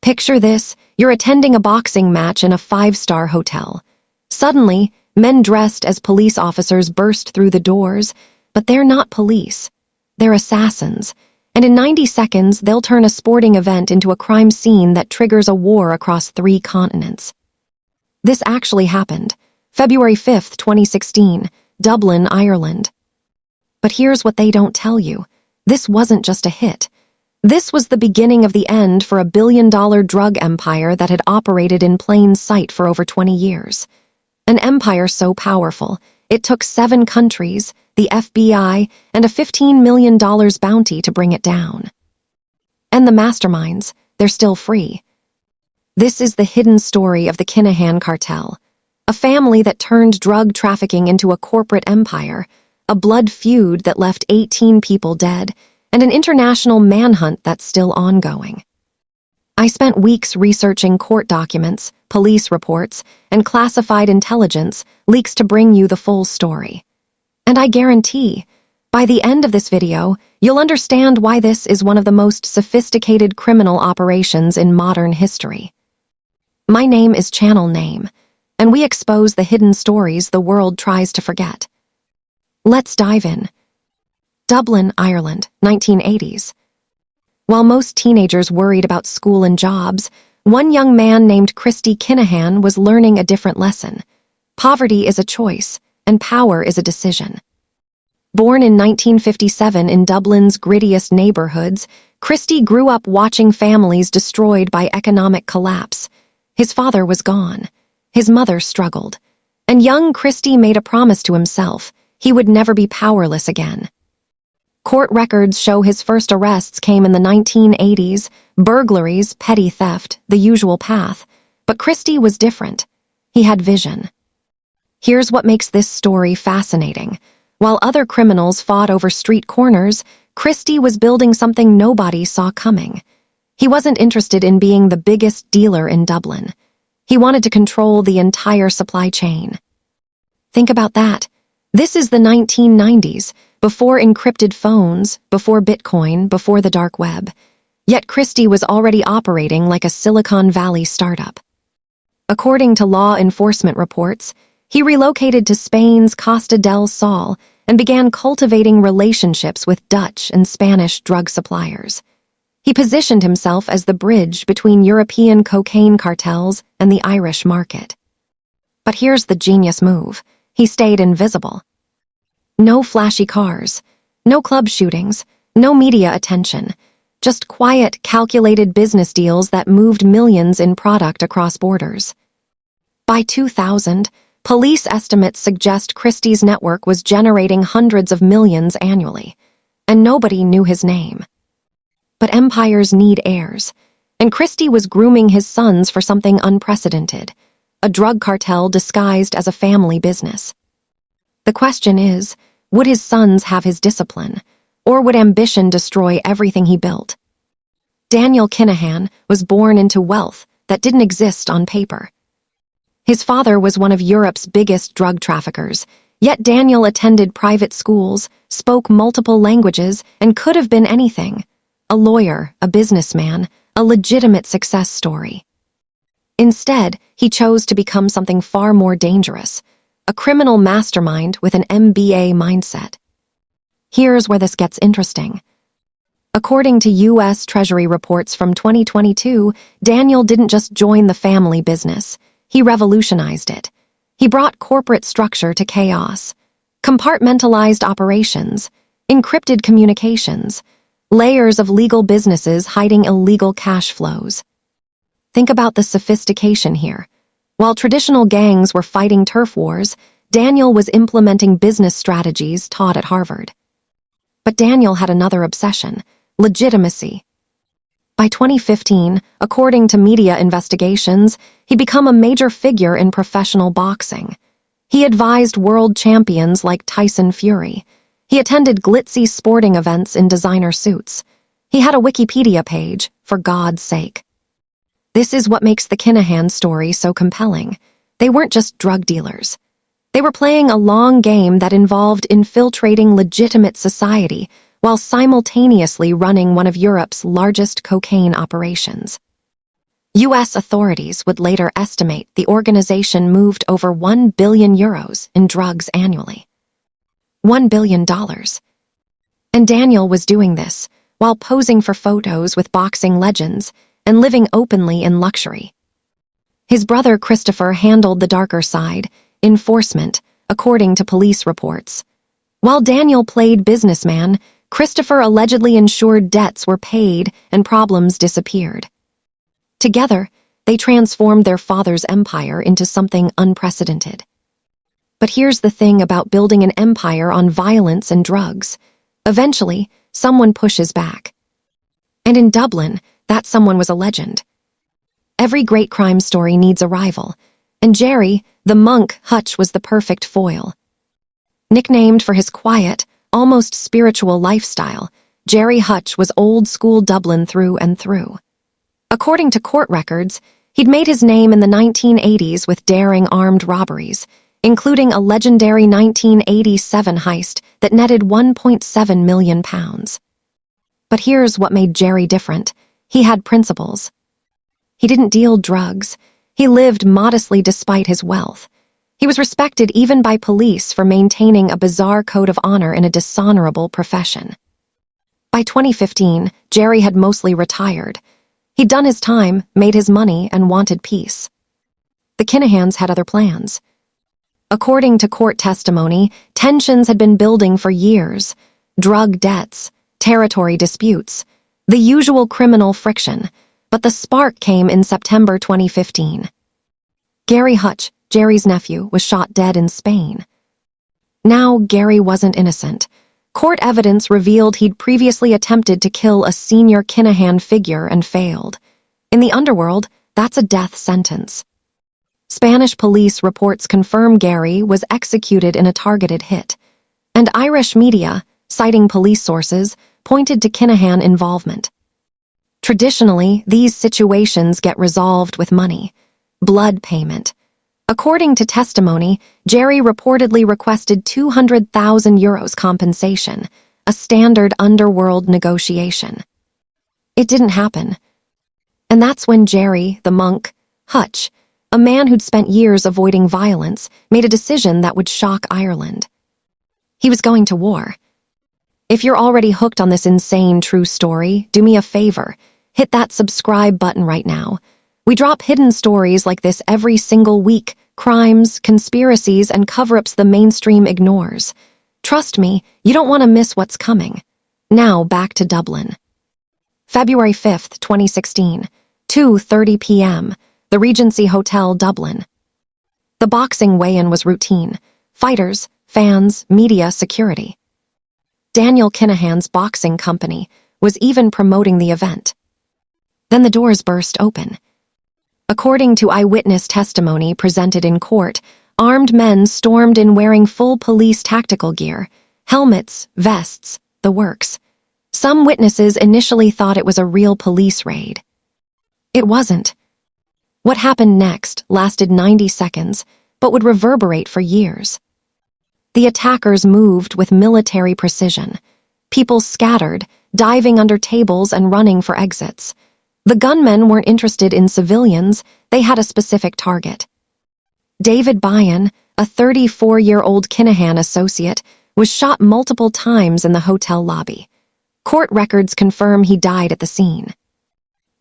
Picture this, you're attending a boxing match in a five-star hotel. Suddenly, men dressed as police officers burst through the doors, but they're not police. They're assassins, and in 90 seconds, they'll turn a sporting event into a crime scene that triggers a war across 3 continents. This actually happened, February 5th, 2016, Dublin, Ireland. But here's what they don't tell you. This wasn't just a hit. This was the beginning of the end for a billion-dollar drug empire that had operated in plain sight for over 20 years. An empire so powerful, it took 7 countries, the FBI, and a $15 million bounty to bring it down. And the masterminds, they're still free. This is the hidden story of the Kinahan Cartel, a family that turned drug trafficking into a corporate empire, a blood feud that left 18 people dead, and an international manhunt that's still ongoing. I spent weeks researching court documents, police reports, and classified intelligence leaks to bring you the full story. And I guarantee, by the end of this video, you'll understand why this is one of the most sophisticated criminal operations in modern history. My name is Channel Name, and we expose the hidden stories the world tries to forget. Let's dive in. Dublin, Ireland, 1980s. While most teenagers worried about school and jobs, one young man named Christy Kinahan was learning a different lesson. Poverty is a choice, and power is a decision. Born in 1957 in Dublin's grittiest neighborhoods, Christy grew up watching families destroyed by economic collapse. His father was gone. His mother struggled. And young Christy made a promise to himself. He would never be powerless again. Court records show his first arrests came in the 1980s, burglaries, petty theft, the usual path. But Christy was different. He had vision. Here's what makes this story fascinating. While other criminals fought over street corners, Christy was building something nobody saw coming. He wasn't interested in being the biggest dealer in Dublin. He wanted to control the entire supply chain. Think about that. This is the 1990s, before encrypted phones, before Bitcoin, before the dark web. Yet Christy was already operating like a Silicon Valley startup. According to law enforcement reports, he relocated to Spain's Costa del Sol and began cultivating relationships with Dutch and Spanish drug suppliers. He positioned himself as the bridge between European cocaine cartels and the Irish market. But here's the genius move. He stayed invisible. No flashy cars, no club shootings, no media attention, just quiet, calculated business deals that moved millions in product across borders. By 2000, police estimates suggest Christie's network was generating hundreds of millions annually, and nobody knew his name. But empires need heirs, and Christy was grooming his sons for something unprecedented, a drug cartel disguised as a family business. The question is, would his sons have his discipline, or would ambition destroy everything he built? Daniel Kinahan was born into wealth that didn't exist on paper. His father was one of Europe's biggest drug traffickers, yet Daniel attended private schools, spoke multiple languages, and could have been anything. A lawyer, a businessman, a legitimate success story. Instead, he chose to become something far more dangerous, a criminal mastermind with an MBA mindset. Here's where this gets interesting. According to U.S. Treasury reports from 2022, Daniel didn't just join the family business, he revolutionized it. He brought corporate structure to chaos, compartmentalized operations, encrypted communications, layers of legal businesses hiding illegal cash flows. Think about the sophistication here. While traditional gangs were fighting turf wars, Daniel was implementing business strategies taught at Harvard. But Daniel had another obsession: legitimacy. By 2015, according to media investigations, he'd become a major figure in professional boxing. He advised world champions like Tyson Fury. He attended glitzy sporting events in designer suits. He had a Wikipedia page, for God's sake. This is what makes the Kinahan story so compelling. They weren't just drug dealers. They were playing a long game that involved infiltrating legitimate society while simultaneously running one of Europe's largest cocaine operations. US authorities would later estimate the organization moved over €1 billion in drugs annually. $1 billion. And Daniel was doing this while posing for photos with boxing legends and living openly in luxury. His brother Christopher handled the darker side, enforcement, according to police reports. While Daniel played businessman, Christopher allegedly ensured debts were paid and problems disappeared. Together, they transformed their father's empire into something unprecedented. But here's the thing about building an empire on violence and drugs. Eventually, someone pushes back. And in Dublin, that someone was a legend. Every great crime story needs a rival, and Gerry, the monk Hutch, was the perfect foil. Nicknamed for his quiet, almost spiritual lifestyle, Gerry Hutch was old-school Dublin through and through. According to court records, he'd made his name in the 1980s with daring armed robberies, including a legendary 1987 heist that netted £1.7 million. But here's what made Gerry different. He had principles. He didn't deal drugs. He lived modestly despite his wealth. He was respected even by police for maintaining a bizarre code of honor in a dishonorable profession. By 2015, Gerry had mostly retired. He'd done his time, made his money, and wanted peace. The Kinahans had other plans. According to court testimony, tensions had been building for years. Drug debts, territory disputes, the usual criminal friction. But the spark came in September 2015. Gary Hutch, Gerry's nephew, was shot dead in Spain. Now, Gerry wasn't innocent. Court evidence revealed he'd previously attempted to kill a senior Kinahan figure and failed. In the underworld, that's a death sentence. Spanish police reports confirm Gerry was executed in a targeted hit, and Irish media, citing police sources, pointed to Kinahan involvement. Traditionally, these situations get resolved with money, blood payment. According to testimony, Gerry reportedly requested €200,000 compensation, a standard underworld negotiation. It didn't happen. And that's when Gerry, the monk, Hutch, a man who'd spent years avoiding violence, made a decision that would shock Ireland. He was going to war. If you're already hooked on this insane true story, do me a favor. Hit that subscribe button right now. We drop hidden stories like this every single week, crimes, conspiracies, and cover-ups the mainstream ignores. Trust me, you don't want to miss what's coming. Now back to Dublin. February 5th, 2016, 2:30 p.m., the Regency Hotel, Dublin. The boxing weigh-in was routine. Fighters, fans, media, security. Daniel Kinahan's boxing company was even promoting the event. Then the doors burst open. According to eyewitness testimony presented in court, armed men stormed in wearing full police tactical gear, helmets, vests, the works. Some witnesses initially thought it was a real police raid. It wasn't. What happened next lasted 90 seconds, but would reverberate for years. The attackers moved with military precision. People scattered, diving under tables and running for exits. The gunmen weren't interested in civilians, they had a specific target. David Byan, a 34-year-old Kinahan associate, was shot multiple times in the hotel lobby. Court records confirm he died at the scene.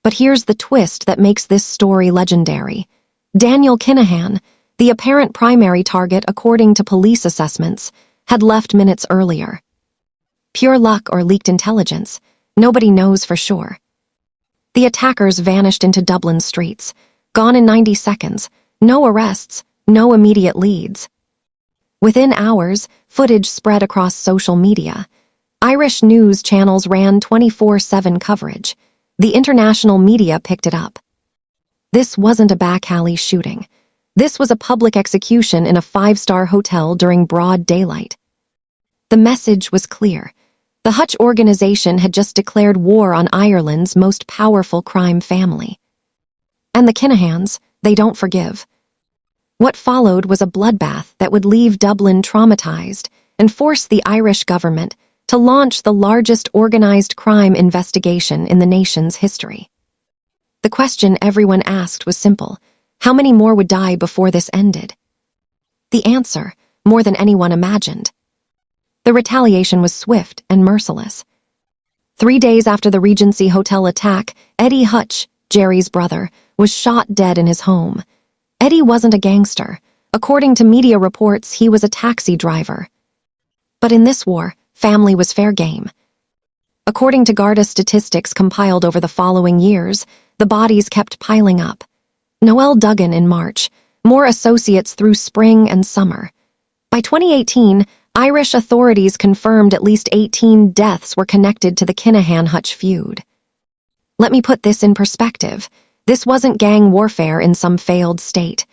But here's the twist that makes this story legendary. Daniel Kinahan, the apparent primary target according to police assessments, had left minutes earlier. Pure luck or leaked intelligence, nobody knows for sure. The attackers vanished into Dublin streets, gone in 90 seconds, no arrests, no immediate leads. Within hours, footage spread across social media. Irish news channels ran 24/7 coverage. The international media picked it up. This wasn't a back alley shooting. This was a public execution in a 5-star hotel during broad daylight. The message was clear. The Hutch organization had just declared war on Ireland's most powerful crime family. And the Kinahans, they don't forgive. What followed was a bloodbath that would leave Dublin traumatized and force the Irish government to launch the largest organized crime investigation in the nation's history. The question everyone asked was simple: how many more would die before this ended? The answer: more than anyone imagined. The retaliation was swift and merciless. 3 days after the Regency Hotel attack, Eddie Hutch, Gerry's brother, was shot dead in his home. Eddie wasn't a gangster. According to media reports, he was a taxi driver. But in this war, family was fair game. According to Garda statistics compiled over the following years, the bodies kept piling up. Noel Duggan in March, more associates through spring and summer. By 2018, Irish authorities confirmed at least 18 deaths were connected to the Kinahan-Hutch feud. Let me put this in perspective. This wasn't gang warfare in some failed state.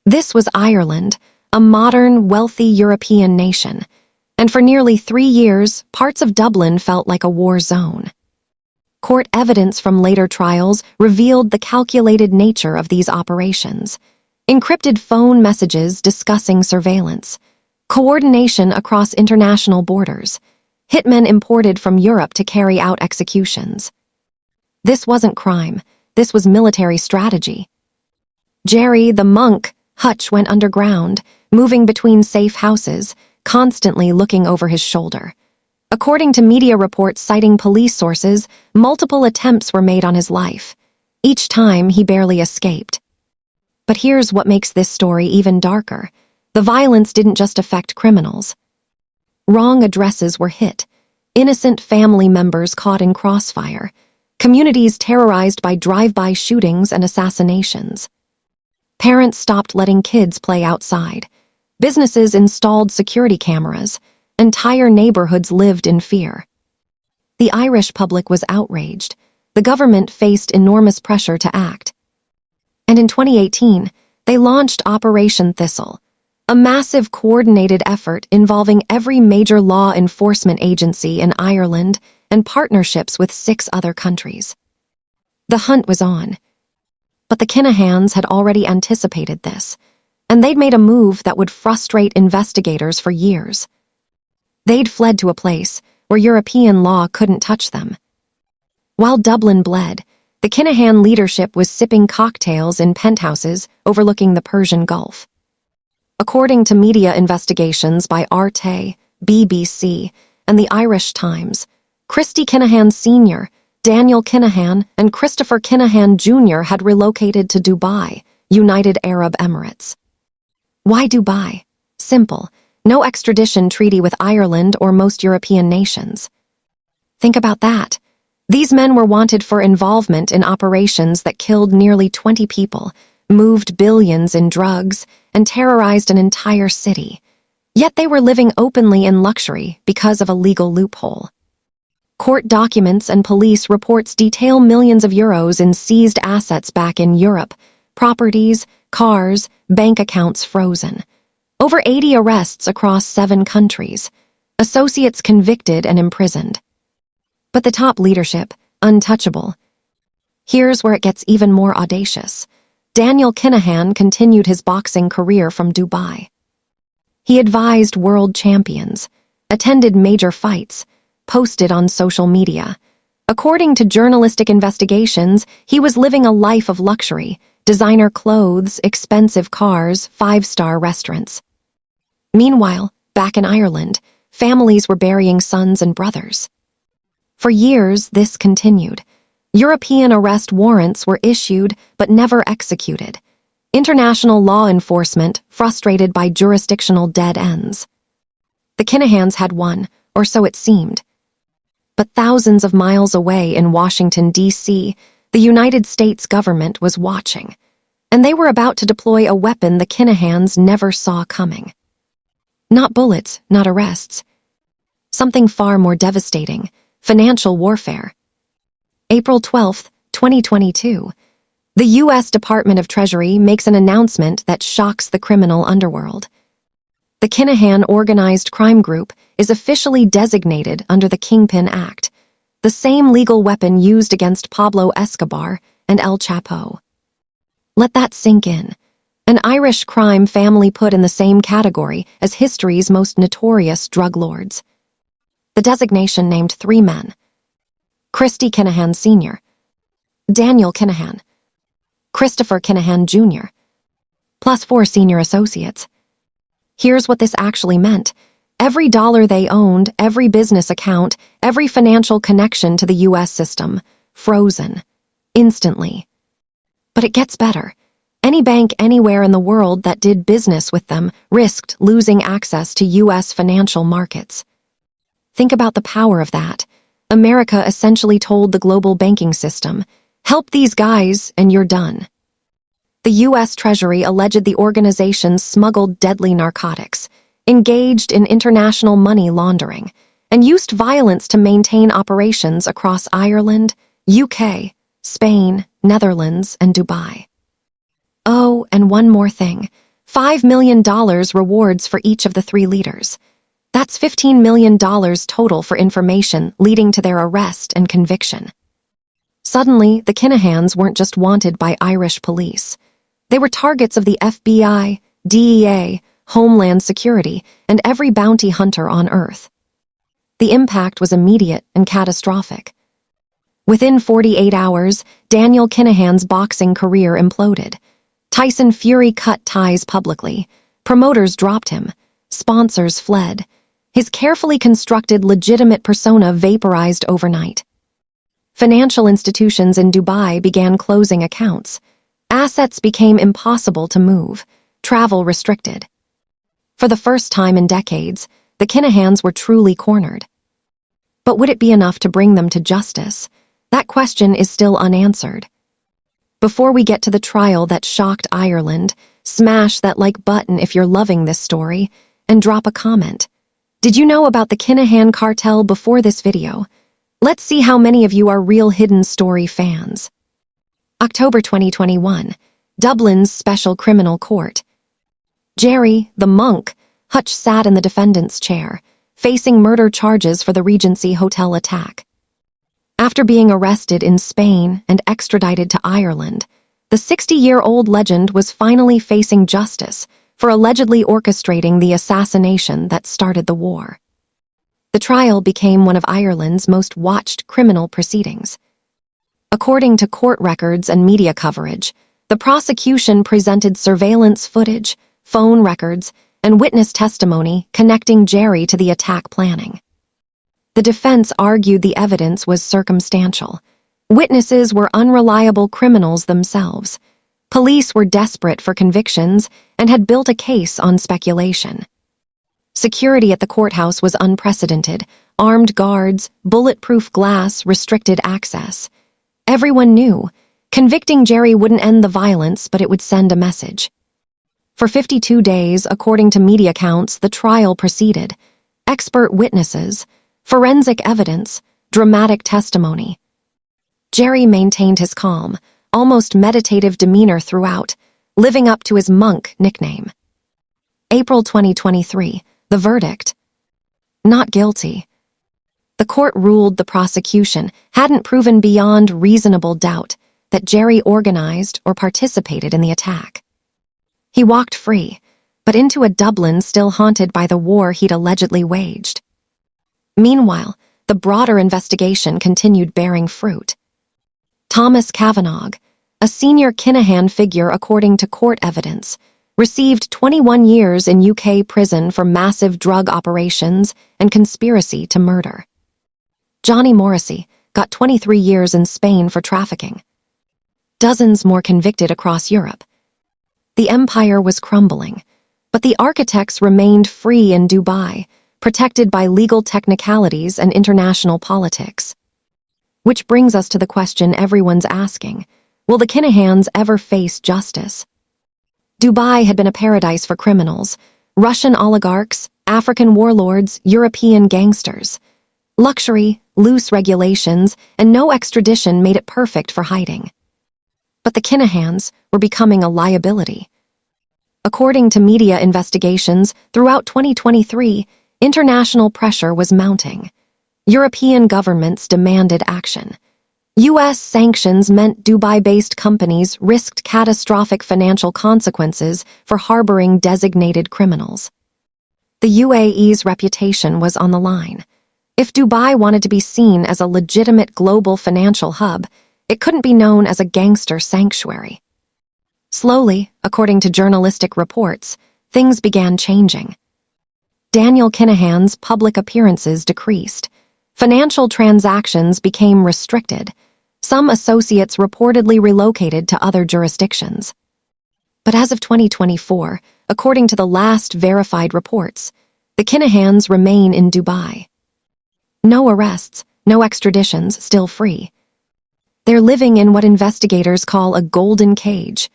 This was Ireland, a modern, wealthy European nation. And for nearly 3 years, parts of Dublin felt like a war zone. Court evidence from later trials revealed the calculated nature of these operations. Encrypted phone messages discussing surveillance, coordination across international borders, hitmen imported from Europe to carry out executions. This wasn't crime, this was military strategy. Gerry, the monk, Hutch went underground, moving between safe houses, constantly looking over his shoulder. According to media reports citing police sources, multiple attempts were made on his life. Each time, he barely escaped. But here's what makes this story even darker. The violence didn't just affect criminals. Wrong addresses were hit, innocent family members caught in crossfire, communities terrorized by drive-by shootings and assassinations. Parents stopped letting kids play outside. Businesses installed security cameras. Entire neighborhoods lived in fear. The Irish public was outraged. The government faced enormous pressure to act. And in 2018, they launched Operation Thistle, a massive coordinated effort involving every major law enforcement agency in Ireland and partnerships with 6 other countries. The hunt was on. But the Kinahans had already anticipated this, and they'd made a move that would frustrate investigators for years. They'd fled to a place where European law couldn't touch them. While Dublin bled, the Kinahan leadership was sipping cocktails in penthouses overlooking the Persian Gulf. According to media investigations by Arte, BBC, and the Irish Times, Christy Kinahan Sr., Daniel Kinahan, and Christopher Kinahan Jr. had relocated to Dubai, United Arab Emirates. Why Dubai? Simple. No extradition treaty with Ireland or most European nations. Think about that. These men were wanted for involvement in operations that killed nearly 20 people, moved billions in drugs, and terrorized an entire city. Yet they were living openly in luxury because of a legal loophole. Court documents and police reports detail millions of euros in seized assets back in Europe, properties, cars, bank accounts frozen. Over 80 arrests across 7 countries, associates convicted and imprisoned. But the top leadership, untouchable. Here's where it gets even more audacious. Daniel Kinahan continued his boxing career from Dubai. He advised world champions, attended major fights, posted on social media. According to journalistic investigations, he was living a life of luxury, designer clothes, expensive cars, 5-star restaurants. Meanwhile, back in Ireland, families were burying sons and brothers. For years, this continued. European arrest warrants were issued but never executed. International law enforcement frustrated by jurisdictional dead ends. The Kinahans had won, or so it seemed. But thousands of miles away in Washington, D.C., the United States government was watching, and they were about to deploy a weapon the Kinahans never saw coming. Not bullets, not arrests. Something far more devastating: financial warfare. April 12, 2022. The U.S. Department of Treasury makes an announcement that shocks the criminal underworld. The Kinahan Organized Crime Group is officially designated under the Kingpin Act, the same legal weapon used against Pablo Escobar and El Chapo. Let that sink in. An Irish crime family put in the same category as history's most notorious drug lords. The designation named 3 men: Christy Kinahan Sr., Daniel Kinahan, Christopher Kinahan Jr., plus 4 senior associates. Here's what this actually meant. Every dollar they owned, every business account, every financial connection to the U.S. system, frozen. Instantly. But it gets better. Any bank anywhere in the world that did business with them risked losing access to U.S. financial markets. Think about the power of that. America essentially told the global banking system, help these guys and you're done. The U.S. Treasury alleged the organization smuggled deadly narcotics, engaged in international money laundering, and used violence to maintain operations across Ireland, UK, Spain, Netherlands, and Dubai. Oh, and one more thing. $5 million rewards for each of the 3 leaders. That's $15 million total for information leading to their arrest and conviction. Suddenly, the Kinahans weren't just wanted by Irish police. They were targets of the FBI, DEA, Homeland Security, and every bounty hunter on Earth. The impact was immediate and catastrophic. Within 48 hours, Daniel Kinahan's boxing career imploded. Tyson Fury cut ties publicly. Promoters dropped him. Sponsors fled. His carefully constructed legitimate persona vaporized overnight. Financial institutions in Dubai began closing accounts. Assets became impossible to move. Travel restricted. For the first time in decades, the Kinahans were truly cornered. But would it be enough to bring them to justice? That question is still unanswered. Before we get to the trial that shocked Ireland, smash that like button if you're loving this story, and drop a comment. Did you know about the Kinahan Cartel before this video? Let's see how many of you are real hidden story fans. October 2021, Dublin's Special Criminal Court. Gerry, the monk, Hutch sat in the defendant's chair, facing murder charges for the Regency Hotel attack. After being arrested in Spain and extradited to Ireland, the 60-year-old legend was finally facing justice for allegedly orchestrating the assassination that started the war. The trial became one of Ireland's most watched criminal proceedings. According to court records and media coverage, the prosecution presented surveillance footage, phone records, and witness testimony connecting Gerry to the attack planning. The defense argued the evidence was circumstantial. Witnesses were unreliable criminals themselves. Police were desperate for convictions and had built a case on speculation. Security at the courthouse was unprecedented. Armed guards, bulletproof glass, restricted access. Everyone knew. Convicting Gerry wouldn't end the violence, but it would send a message. For 52 days, according to media accounts, the trial proceeded. Expert witnesses, forensic evidence, dramatic testimony. Gerry maintained his calm, almost meditative demeanor throughout, living up to his monk nickname. April 2023, the verdict. Not guilty. The court ruled the prosecution hadn't proven beyond reasonable doubt that Gerry organized or participated in the attack. He walked free, but into a Dublin still haunted by the war he'd allegedly waged. Meanwhile, the broader investigation continued bearing fruit. Thomas Kavanagh, a senior Kinahan figure according to court evidence, received 21 years in UK prison for massive drug operations and conspiracy to murder. Johnny Morrissey got 23 years in Spain for trafficking. Dozens more convicted across Europe. The empire was crumbling, but the architects remained free in Dubai, protected by legal technicalities and international politics. Which brings us to the question everyone's asking, will the Kinahans ever face justice? Dubai had been a paradise for criminals, Russian oligarchs, African warlords, European gangsters. Luxury, loose regulations, and no extradition made it perfect for hiding. But the Kinahans were becoming a liability. According to media investigations, throughout 2023, international pressure was mounting. European governments demanded action. U.S. sanctions meant Dubai-based companies risked catastrophic financial consequences for harboring designated criminals. The UAE's reputation was on the line. If Dubai wanted to be seen as a legitimate global financial hub, it couldn't be known as a gangster sanctuary. Slowly, according to journalistic reports, things began changing. Daniel Kinahan's public appearances decreased. Financial transactions became restricted. Some associates reportedly relocated to other jurisdictions. But as of 2024, according to the last verified reports, the Kinahans remain in Dubai. No arrests, no extraditions, still free. They're living in what investigators call a golden cage,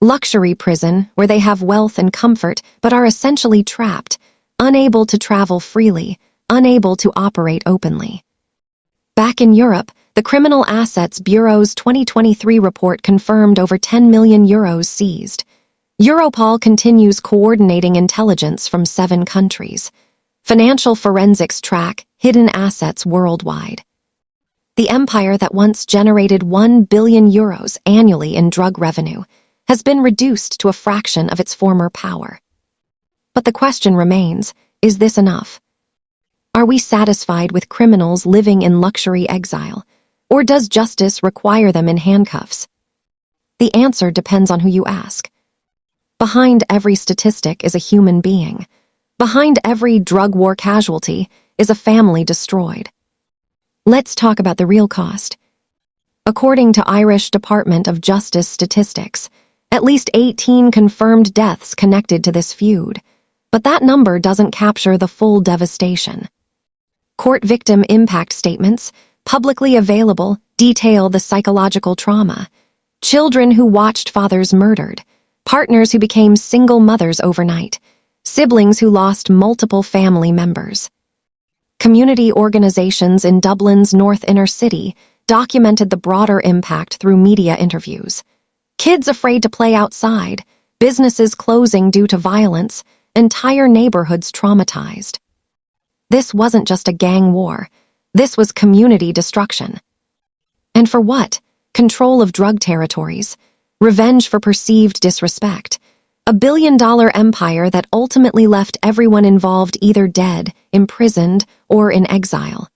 luxury prison where they have wealth and comfort but are essentially trapped, unable to travel freely, unable to operate openly. Back in Europe, the Criminal Assets Bureau's 2023 report confirmed over 10 million euros seized. Europol continues coordinating intelligence from 7 countries. Financial forensics track hidden assets worldwide. The empire that once generated 1 billion euros annually in drug revenue has been reduced to a fraction of its former power. But the question remains, is this enough? Are we satisfied with criminals living in luxury exile, or does justice require them in handcuffs? The answer depends on who you ask. Behind every statistic is a human being. Behind every drug war casualty is a family destroyed. Let's talk about the real cost. According to Irish Department of Justice statistics, at least 18 confirmed deaths connected to this feud, but that number doesn't capture the full devastation. Court victim impact statements, publicly available, detail the psychological trauma. Children who watched fathers murdered, partners who became single mothers overnight, siblings who lost multiple family members. Community organizations in Dublin's North Inner City documented the broader impact through media interviews. Kids afraid to play outside, businesses closing due to violence, entire neighborhoods traumatized. This wasn't just a gang war. This was community destruction. And for what? Control of drug territories, revenge for perceived disrespect, a billion-dollar empire that ultimately left everyone involved either dead, imprisoned, or in exile.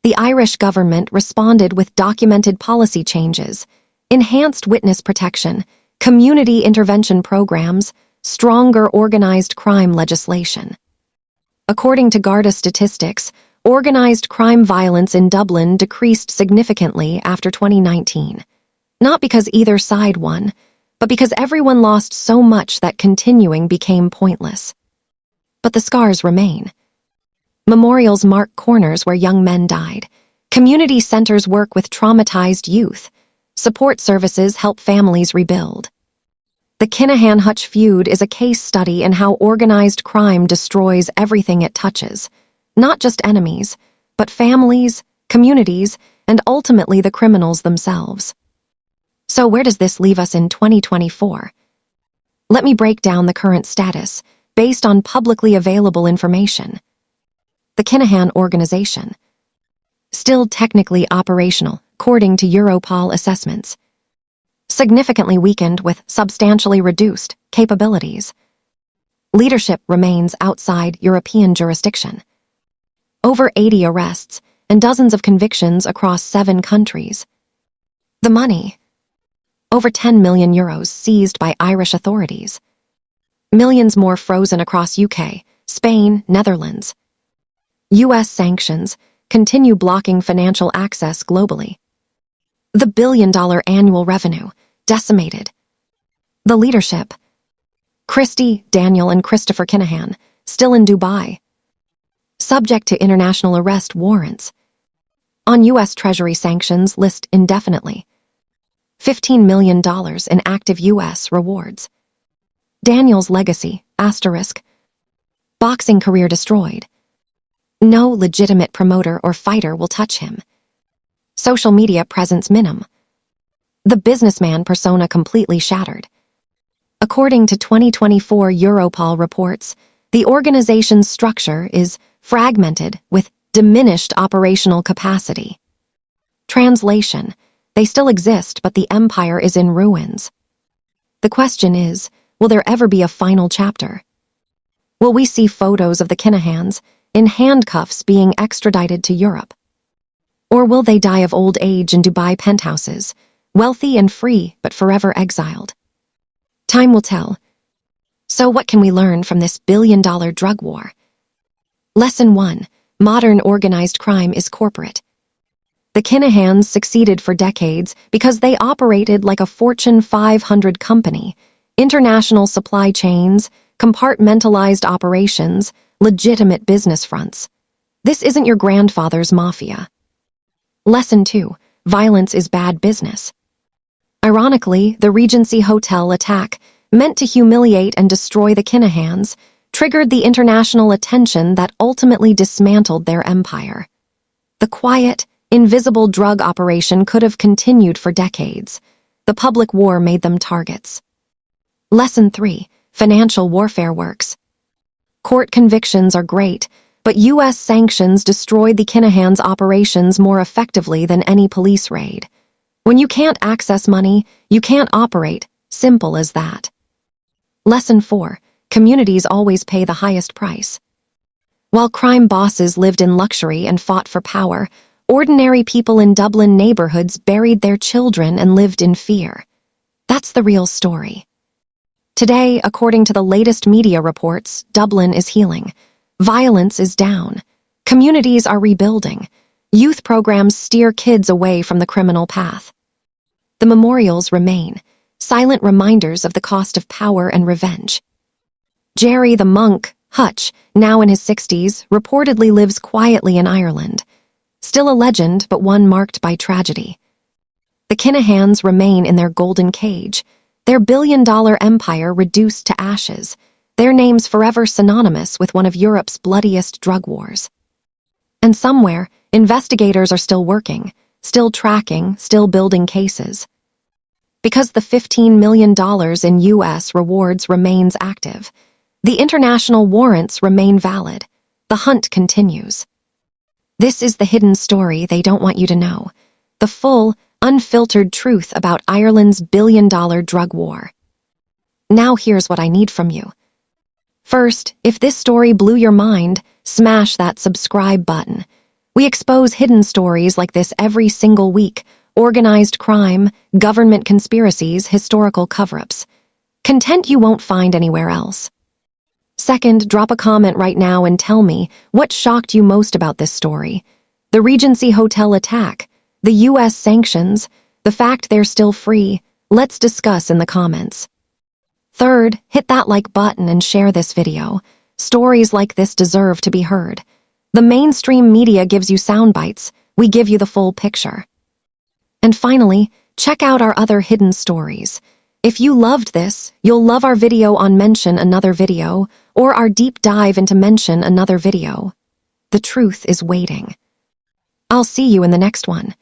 The Irish government responded with documented policy changes, enhanced witness protection, community intervention programs, stronger organized crime legislation. According to Garda statistics, organized crime violence in Dublin decreased significantly after 2019. Not because either side won, but because everyone lost so much that continuing became pointless. But the scars remain. Memorials mark corners where young men died. Community centers work with traumatized youth. Support services help families rebuild. The Kinahan-Hutch feud is a case study in how organized crime destroys everything it touches. Not just enemies, but families, communities, and ultimately the criminals themselves. So where does this leave us in 2024? Let me break down the current status, based on publicly available information. The Kinahan Organization. Still technically operational, according to Europol assessments. Significantly weakened with substantially reduced capabilities. Leadership remains outside European jurisdiction. Over 80 arrests and dozens of convictions across 7 countries. The money. Over 10 million euros seized by Irish authorities. Millions more frozen across UK, Spain, Netherlands. US sanctions continue blocking financial access globally. The billion-dollar annual revenue, decimated. The leadership. Christy, Daniel, and Christopher Kinahan, still in Dubai. Subject to international arrest warrants. On US Treasury sanctions list indefinitely. $15 million in active US rewards. Daniel's legacy, asterisk. Boxing career destroyed. No legitimate promoter or fighter will touch him. Social media presence minim. The businessman persona completely shattered. According to 2024 Europol reports, the organization's structure is fragmented with diminished operational capacity. Translation: they still exist, but the empire is in ruins. The question is, will there ever be a final chapter? Will we see photos of the Kinahans in handcuffs being extradited to Europe? Or will they die of old age in Dubai penthouses, wealthy and free but forever exiled? Time will tell. So what can we learn from this billion-dollar drug war? Lesson 1. Modern organized crime is corporate. The Kinahans succeeded for decades because they operated like a Fortune 500 company. International supply chains, compartmentalized operations, legitimate business fronts. This isn't your grandfather's mafia. Lesson 2. Violence is bad business. Ironically, the Regency Hotel attack, meant to humiliate and destroy the Kinahans, triggered the international attention that ultimately dismantled their empire. The quiet, invisible drug operation could have continued for decades. The public war made them targets. Lesson 3. Financial warfare works. Court convictions are great, but U.S. sanctions destroyed the Kinahans' operations more effectively than any police raid. When you can't access money, you can't operate. Simple as that. Lesson 4. Communities always pay the highest price. While crime bosses lived in luxury and fought for power, ordinary people in Dublin neighborhoods buried their children and lived in fear. That's the real story. Today, according to the latest media reports, Dublin is healing. Violence is down. Communities are rebuilding. Youth programs steer kids away from the criminal path. The memorials remain, silent reminders of the cost of power and revenge. Gerry the monk, Hutch, now in his 60s, reportedly lives quietly in Ireland. Still a legend, but one marked by tragedy. The Kinahans remain in their golden cage, their billion-dollar empire reduced to ashes, their names forever synonymous with one of Europe's bloodiest drug wars. And somewhere, investigators are still working, still tracking, still building cases. Because the $15 million in U.S. rewards remains active, the international warrants remain valid. The hunt continues. This is the hidden story they don't want you to know. The full, unfiltered truth about Ireland's billion-dollar drug war. Now here's what I need from you. First, if this story blew your mind, smash that subscribe button. We expose hidden stories like this every single week. Organized crime, government conspiracies, historical cover-ups. Content you won't find anywhere else. Second, drop a comment right now and tell me what shocked you most about this story. The Regency Hotel attack, the U.S. sanctions, the fact they're still free. Let's discuss in the comments. Third, hit that like button and share this video. Stories like this deserve to be heard. The mainstream media gives you sound bites. We give you the full picture. And finally, check out our other hidden stories. If you loved this, you'll love our video on Mention Another Video, or our deep dive into Mention Another Video. The truth is waiting. I'll see you in the next one.